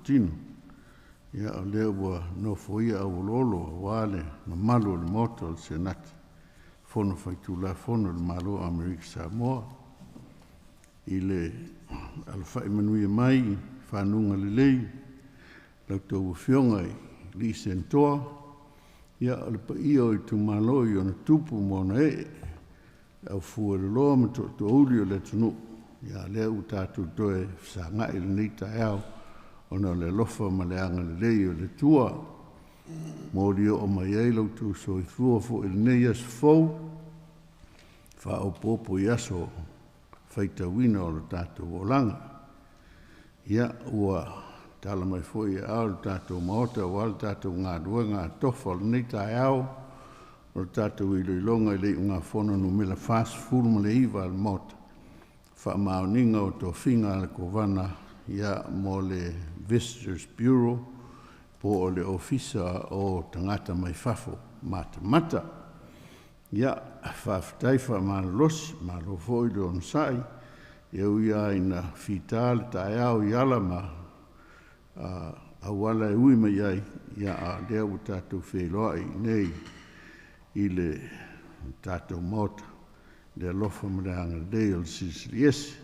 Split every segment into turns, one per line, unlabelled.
tino. Ia o lea ua nofoia au lolo wale na malu le moto le senati. Fono Faitulafono le malu Amerika Samoa. I le alfai manuia mai, whanunga le lei, lau tau whionga i li sentoa. Ia o le paia o i tu malo i ona tupu mona au fua le loa ma to uli o le tunu. Ia lea u tātou toe sa ngai le nei tae au. Ona le lofa ma le anga le lei o le tua. Mōri o mai ei lau tu so i fua fo il nei as fau. Wha o popo i aso faitawina o le tātou o langa. Ia ua tala mai fo i au le tātou maota o al tātou ngā duanga a tofa le nei tae au. O le tātou i loilonga i le ngā fono no mela fast full ma le iwa al mota. Wha maoninga o tō whinga le kovana ia mo le Visitors Bureau po o le ofisa o tangata mai fafo mata. Ia whaftai wha malosi, malo foi le on sai, iau ia ina fitale tae au i ala ma awala e ui mai ai, ia a lea u tātou wheloa i nei i le tātou mota, le alofa mreanga lei o le sisiliesi.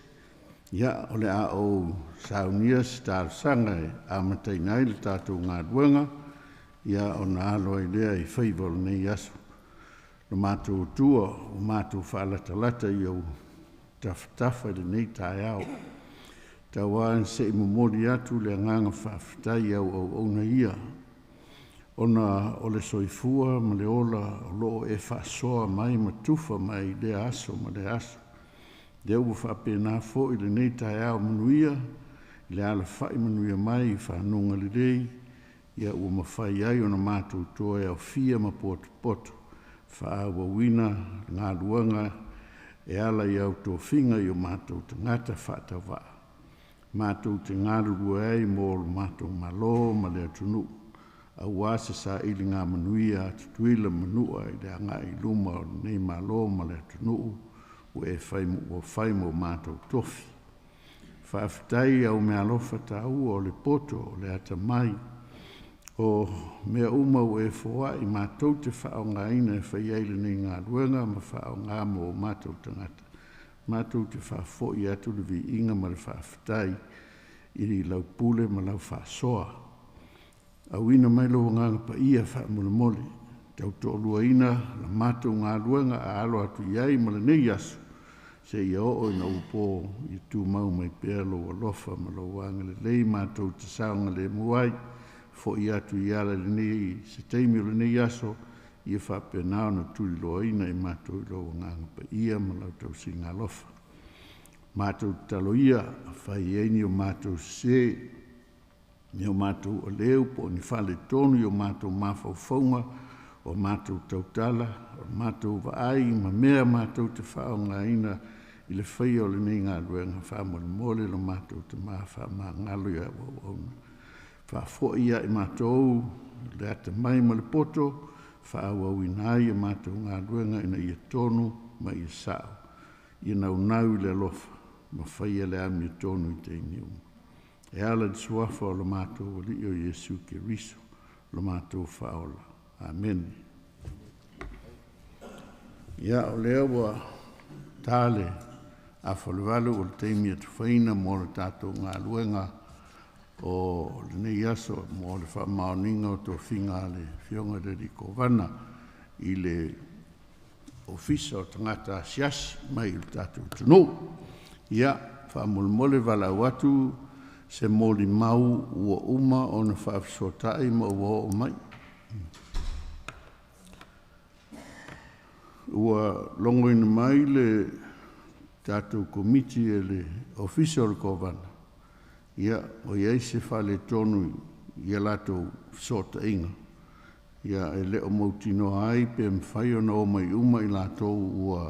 Ia o le a o saunia si tāru sanga e a matai nai le tātou ngā duanga, ia o na alo i lea i whaivol nei aso. No mātou tua o mātou whaalatalata i au taftafa le nei tae au. Tawaan se i momori atu le nganga whaftai au ona ia. Ona o le soifua ma le ola o loo e whaasoa mai ma tufa mai le aso ma le aso. Deu whapena fo i le nei tae au manuia, le ala whai manuia mai i whanunga le rei, ia ua mawhai ai o na mātou toa e au fia ma poto. Whaawa wina, ngā luanga, e ala i au tō whinga i o mātou tangata whātawa. Mātou te ngāru rua ei mō mātou malo ma le atunu. Au ase sa ili ngā manuia tutuila manua i le anga i luma o nei malo ma le atunu. O e whai mo mātou tofi. Whaafitai au mea alofa tāua o le poto o le ata mai. O mea uma o e whoa i mātou te whao ngā ina e whai eile nei ngā ruenga ma whao ngā mo o mātou tangata. Mātou te whafo i atu le vi inga ma le whaafitai i ri lau pule ma lau whaasoa. Au ina mai lo nganga pa ia whaamule mole. Tau tōlua ina la mātou ngā ruenga a alo atu iai ma le nei asu. Se ia o ina upo i tū mau mai pēr lo alofa ma lo wanga le lei mātou te saunga le muai. Fo i atu i ala le nei, se teimi o le nei aso, ia whapenao na turi loa ina i mātou i loa nganga pa ia ma lau tau si ngā lofa. Mātou talo ia, whai eini o mātou se, ni o mātou o leo po ni whale tonu i o mātou mawhau whaunga, o mātou tautala, o mātou vaai, ma mea mātou te whao ngā ina i le whai o le nei ngā ruenga whamole mole lo mātou te mawha mā ngalo ia wauna. Whafo ia i mātou, le ata mai ma le poto, whaawau i nai i mātou ngā ruenga ina ia tonu ma ia sao. Ia nau le alofa, ma whai le ami tonu i te iniu. E ala di suafa o lo mātou o li o Jesu ke riso, lo mātou whaola. Amen. Ia o lea wa tāle a whaluwalu o le teimi atu whaina mo le tātou ngā luenga o le nei aso mo le whamaoninga o tō whinga le whionga re di kovana i le ofisa o tangata asiasi mai i le tātou tunu. Ia whamulmole wala watu se moli mau ua uma o na whaafisotai ma ua o mai. Ua longo ina mai le tātou komiti e le official kovana. Ia o iei se whale tonu ia latou sota inga. Ia e leo mautino ai pe mwhai ona o mai uma i latou ua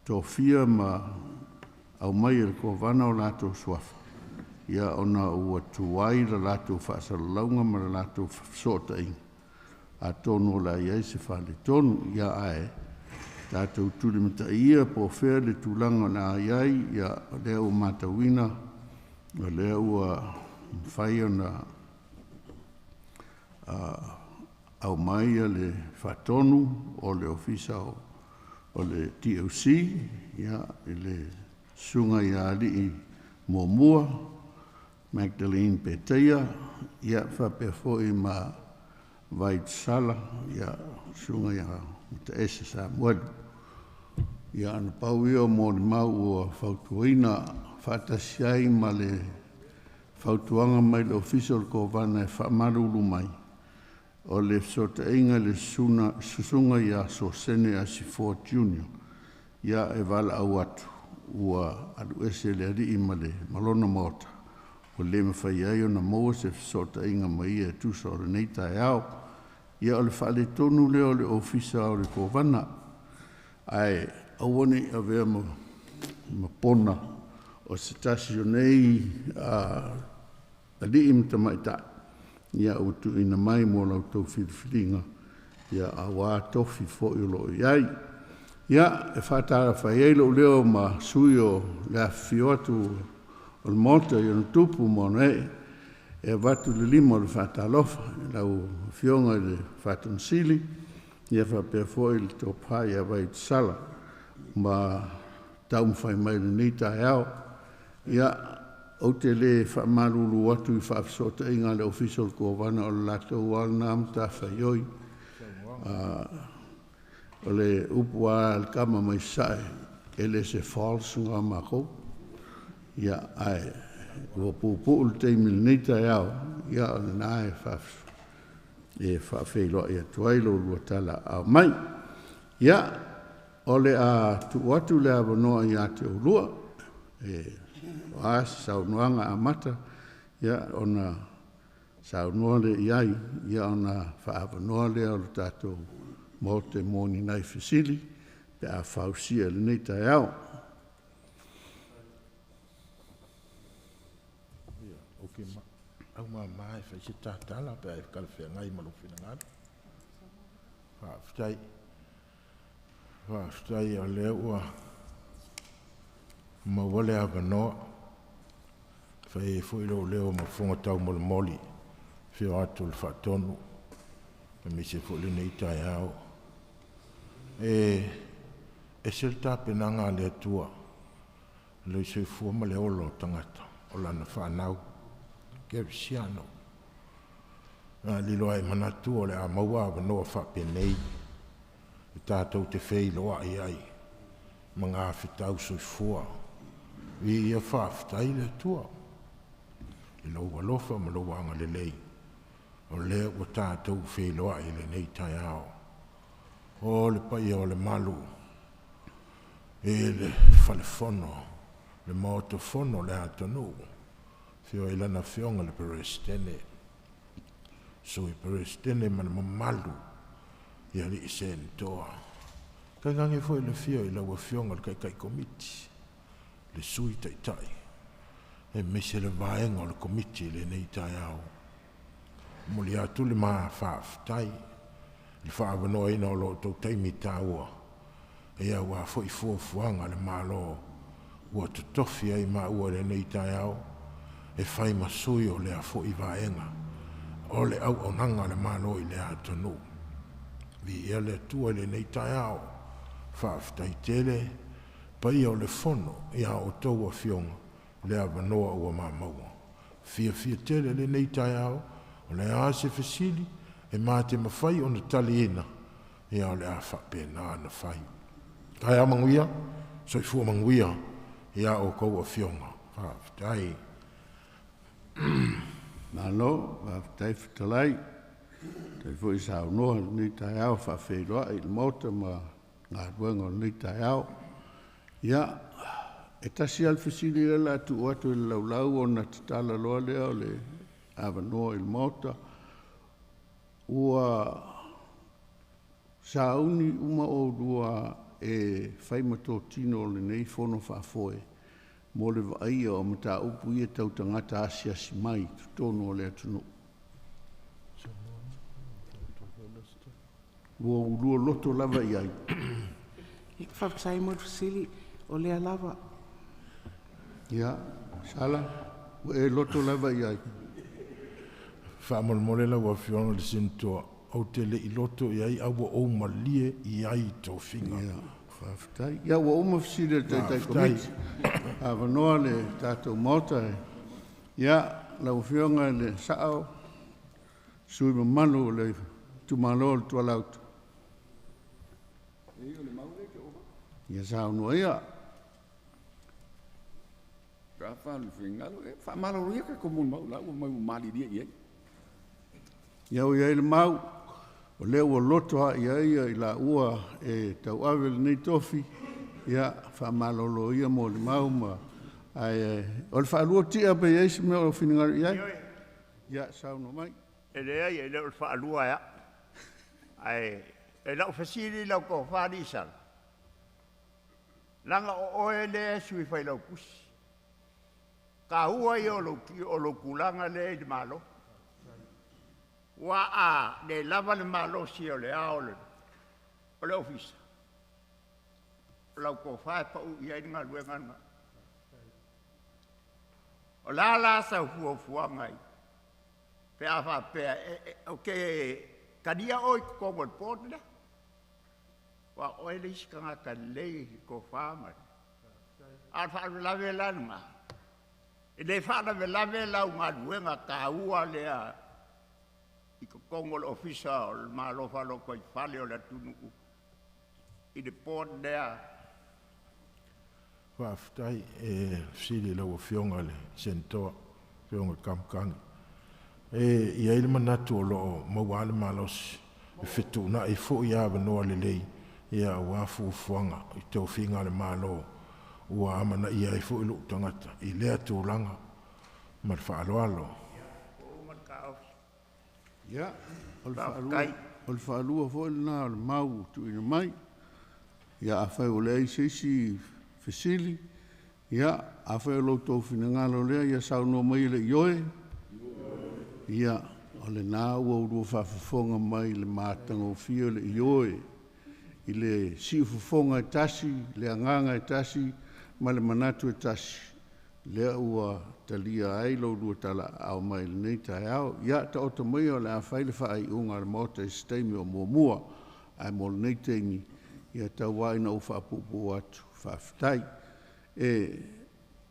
tōwhia ma au mai e le kovana o latou swafa. Ia ona ua tuai la latou whaasalaunga ma la latou sota inga. A tonu la iei se whale tonu ia ae. Tātou tulimata ia po whea le tūlanga na iai ia leo matawina O lea ua whai ona au mai le whatonu o le ofisa o le TOC, ia le sunga ia Aliimuamua, Magdalene Petaia, ia whapefoi ma Vaiutusa, ia sunga ia Mataese Samuelu. Ia ana pau ia mo le mau ua whautuina whatasiai ma le whautuanga mai le official ko vana e whamarulu mai. O le sotainga le susunga ia Sosene Asifoa Jr. Ia e wala au atu ua adu ese le rii ma le malona mota. O le mawhai ai o na moa se sotainga mai e tusa o le neita e au. Ia o le whale tonu leo le ofisa o le ko vana. Ai awone a vea ma pona o se tasi o nei a li imta mai ta ia utu ina mai mo lau tau whiriwhiringa ia a wā tofi fo i lo iai ia e whatara whai eilo leo ma sui o lea fioatu o le mota i ona tupu mo nei e watu le lima o le whatalofa lau fionga i le whatunsili ia whapea fo i le topai a Vaiutusa ma tau mwhai mai le nita e au ia o te le whamarulu atu i whaafsota inga le official ko wana o le latou alna amta whaioi o le upua al kama mai sae e le se false ngā mako ia ai ua pupu le teimi le nita e au ia o le nae whaafeilo ia tuailo lua tala au mai ia o le a tuatu le avanoa i ate ulua oasi saunoanga a mata ia ona saunoa le iai ia ona whaavanoa le o le tātou mo te moni nai fisili pe a whausia le neita e au.
Au mai whai si tātala pe a kalwhia ngai malufina ngātu. Whaftai o lea ua mawale a wanoa whai e fuilo leo ma whunga tau moli whio atu le whatonu me mi se fuili nei tai au e sel tāpenanga le atua le se fua ma le olo tangata o lana whanau Gersiano lilo ai manatu o le a maua wanoa whapenei e tātou te whei loa ai mga whitau soifua i ia whaftai le tua i lau alofa ma lau anga le lei o lea o tātou whei loa i le nei tai ao o le pai o le malu e le Faitulafono le Fono le atonu whio i lana whionga le perestene so i perestene mana mamalu ia li sen toa kai gange foi le fio i lau fionga le kai komiti le sui tai e mese le vaenga o le komiti le nei tai au muli atu le maa whaaftai le whaavanoa ina o lo tau taimi tāua e au a foi fuafuanga le malo ua tutofi ai maa ua le nei tai au e whai masui o le a foi vaenga o le au onanga le malo i le atonu vi ia le tua le nei tai au whaaftai tele pai o le fono ia o tau a fionga le avanoa ua mamaua fia tele le nei tai au o le ase fesili e mate mawhai o na tali ina ia o le a whapena na whai kai a manguia so i fua manguia ia o kou a fionga whaaftai
Nalo, whaaftai whitalai te fui sa noa ni tai au whawheroa i mota ma ngā ruenga ni tai au. Ia, e tasi alfisili la tu atu i laulau o na tatala loa lea o le avanoa i mota. Ua sauni uma o rua e whaimato tino le nei fono whafoe. Mo le vaia o mata upu ia tau tangata asiasi mai tutono o le atunu. Ua urua loto lava iai.
Whaptai mo tusili o lea lava.
Ia, sala. e loto lava iai.
Whaamole la wa whionga le sintoa. Au te le i loto iai awa o malie iai tō whinga.
Ia, whawhitai. Ia, wa oma whisire tai komiti. A wanoa le tātou mota e. Ia, lau whionga le sao. Sui manu le tumalo le tualautu. Ia sao noa ia.
Rafael Fingalo, Famalo Rica como mau mali dia.
Ia o ia le mau. O leo o loto a ia i la ua e tau avel nei tofi. Ia whamalolo ia mo le mau ma. Ai, o le whaalua tia pe eisi me o whiningaru iai. Ia sao no mai.
E lea i e leo le whaalua ea. Ai, e lau whasiri lau ko whaarisan. Langa o oe lea sui whai lau pusi. Ka hua i o lo kulanga le i malo. Wa a le lava le malo si o le ao le. O le ofisa. Lau ko whae pa u i ngā luenga ngā. O la sa hua ngai. Pe a wha pe o ke kadia oi ko mo pot le. Wa oi le iskanga ka lei ko whaamari. A wha lave langa. E le whana me lave lau ngā luenga ka ua lea i ko kongo le ofisa o le malo whalo koi whale o le tunu i le port lea.
Whaftai e sili lau o whionga le sentoa, whionga kamkangi. E ia ili manatu o loo mawale malos e fitu na i fo ia wanoa le lei ia wafu fuanga i tau whinga le malo. Ua amana ia i fo ilu tangata i lea tūlanga ma le whaaloalo.
Ia, o le whaalua fo ili nā le mau tu ina mai. Ia a whai o lei seisi fesili. Ia a whai o lo tau whinangalo lea ia sau no mai le ioe. Ia o le nā ua urua whawhawhonga mai le mātanga o fio le ioe. I le siufufonga e tasi, le anganga e tasi, ma le manatu e tasi. Lea ua talia ai lo rua tala au mai le nei tai au. Ia ta ota mai o le a whaile whaai unga le mota e steimi o mua ai mo le nei tengi. Ia ta waina u whaapupu atu whaafitai. E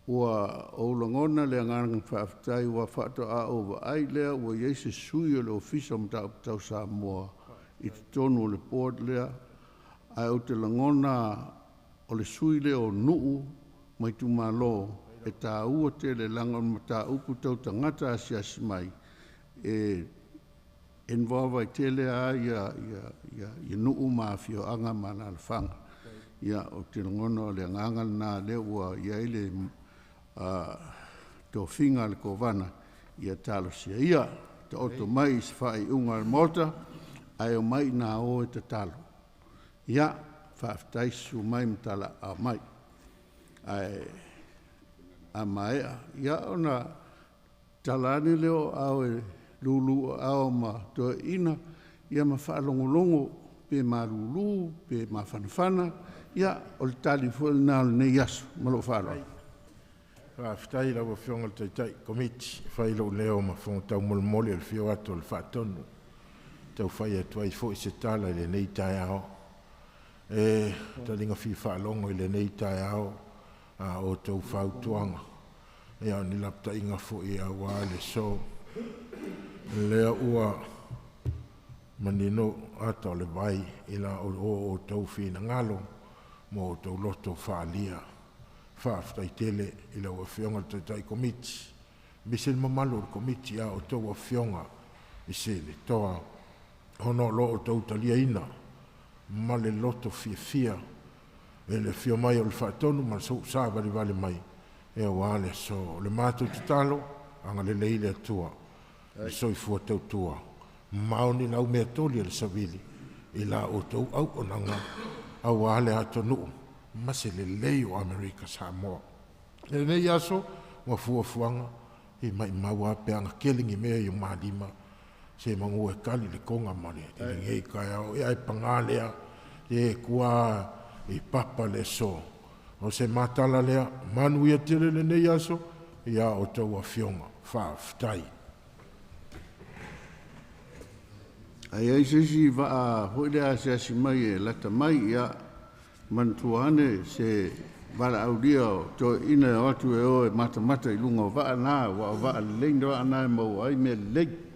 ua oulangona le anganga whaafitai ua whaato a over ai lea ua yeise sui o le ofisa mta uptau Samoa. I te tonu o le port lea. Ai o te langona o le sui lea o nuu mai tu malo. E tā ua te le langon ma tā upu tau tangata asiasi mai. E envolva i te lea ia nuu maafio anga mana le whanga. Ia o te langona le ngangal nā le ua ia ile tō whinga le kovana ia talo sia. Ia te oto mai se whai unga le mota ai o mai nā o e te talo. Ia whaafitaisu mai mtala a mai. Ai a maea. Ia ona talani leo au e lulu au ma toa ina. Ia ma whaalongolongo pe ma lulu, pe ma whanawhana. Ia o le tali fuel nā le nei asu. Malo whaalo.
Whaftai lau a whionga le taitai komiti. Whailo leo ma whonga tau molmoli al whio ato le whaatonu. Tau whai atua i fo i se tala i le nei tai ao. E talinga whi whaalongo i le nei tai ao. O tau whautuanga. Ea ni lapta inga fo i a wale so. Lea ua manino ata o le vai ila o tau whina ngalo mo o tau loto whaalia. Whaaftai tele ila ua whionga le tai komiti. Misel mamalo le komiti a o tau a whionga i se le toa. Hono lo o tau talia ina. Ma le loto fia. E le fio mai o le whaatonu, ma so sa vale mai. E wale so le mātou te talo, anga le leile atua. E so i fua tau tua. Maoni lau mea toli le savili. I la o tau au o nanga. A wale ato nuu. Ma se le lei o Amerika Samoa. E nei aso, ma fua fuanga. I mai maua pe anga kelingi mea i malima. Se mangu e kali le konga mani. I le ngei kai au. E ai pangalea. E kua i papa le so. O se matala lea, manu ia tele le nei aso, ia o tau a fionga, whaafitai.
Ai ai sisi va hoi lea se asi mai e lata mai ia mantuane se vara audia o to ina o atu e o e mata mata I lunga o vaa nā wa o vaa lein doa ana e mau ai me lein.